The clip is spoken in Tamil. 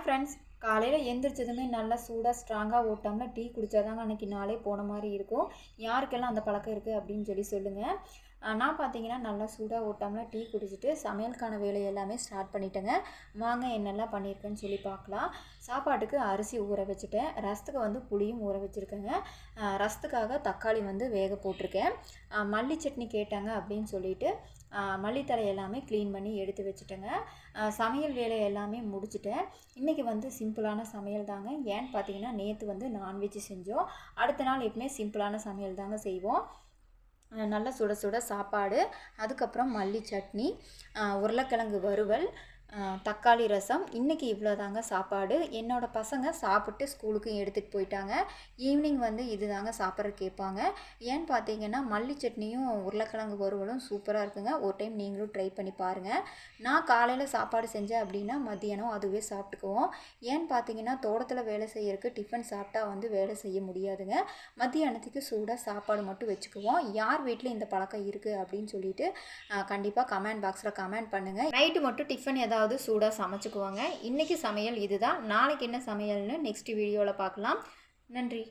ஃப்ரெண்ட்ஸ், காலையில் எந்திரிச்சதுமே நல்லா சூடாக ஸ்ட்ராங்காக ஓட்டாமல் டீ குடித்தாதாங்க அன்றைக்கி நாளே போன மாதிரி இருக்கும். யாருக்கெல்லாம் அந்த பழக்கம் இருக்குது அப்படின்னு சொல்லுங்கள். நான் பார்த்தீங்கன்னா நல்லா சூடாக ஓட்டாமல் டீ குடிச்சிட்டு சமையலுக்கான வேலையை எல்லாமே ஸ்டார்ட் பண்ணிட்டேங்க. வாங்க என்னெல்லாம் பண்ணியிருக்கேன்னு சொல்லி பார்க்கலாம். சாப்பாட்டுக்கு அரிசி ஊற வச்சுட்டேன். ரசத்துக்கு வந்து புளியும் ஊற வச்சுருக்கேங்க. ரசத்துக்காக தக்காளி வந்து வேக போட்டிருக்கேன். மல்லி சட்னி கேட்டாங்க அப்படின்னு சொல்லிட்டு மல்லித்தழை எல்லாமே க்ளீன் பண்ணி எடுத்து வச்சுட்டேங்க. சமையல் வேலை எல்லாமே முடிச்சுட்டேன். இன்றைக்கி வந்து சிம்பிளான சமையல் தாங்க. ஏன்னு பார்த்தீங்கன்னா நேற்று வந்து நான்வெஜ் செஞ்சோம். அடுத்த நாள் எப்பவுமே சிம்பிளான சமையல் தாங்க செய்வோம். நல்லா சுட சுட சாப்பாடு, அதுக்கப்புறம் மல்லி சட்னி, உருளைக்கிழங்கு வறுவல், தக்காளி ரசம். இன்றைக்கி இவ்வளோ தாங்க சாப்பாடு. என்னோடய பசங்க சாப்பிட்டு ஸ்கூலுக்கும் எடுத்துகிட்டு போயிட்டாங்க. ஈவினிங் வந்து இது தாங்க சாப்பிட்ற கேட்பாங்க. ஏன்னு பார்த்தீங்கன்னா மல்லி சட்னியும் உருளைக்கிழங்கு வறுவலும் சூப்பராக இருக்குங்க. ஒரு டைம் நீங்களும் ட்ரை பண்ணி பாருங்கள். நான் காலையில் சாப்பாடு செஞ்சேன் அப்படின்னா மதியானம் அதுவே சாப்பிட்டுக்குவோம். ஏன்னு பார்த்தீங்கன்னா தோட்டத்தில் வேலை செய்யறதுக்கு டிஃபன் சாப்பிட்டா வந்து வேலை செய்ய முடியாதுங்க. மத்தியானத்துக்கு சூடாக சாப்பாடு மட்டும் வச்சுக்குவோம். யார் வீட்டில் இந்த பழக்கம் இருக்குது அப்படின்னு சொல்லிட்டு கண்டிப்பாக கமெண்ட் பாக்ஸில் கமெண்ட் பண்ணுங்கள். நைட்டு மட்டும் டிஃபன் ஏதாவது சூடாக சமைச்சுக்குவாங்க. இன்றைக்கி சமையல் இதுதான். நாளைக்கு என்ன சமையல்னு நெக்ஸ்ட் வீடியோவில் பார்க்கலாம். நன்றி.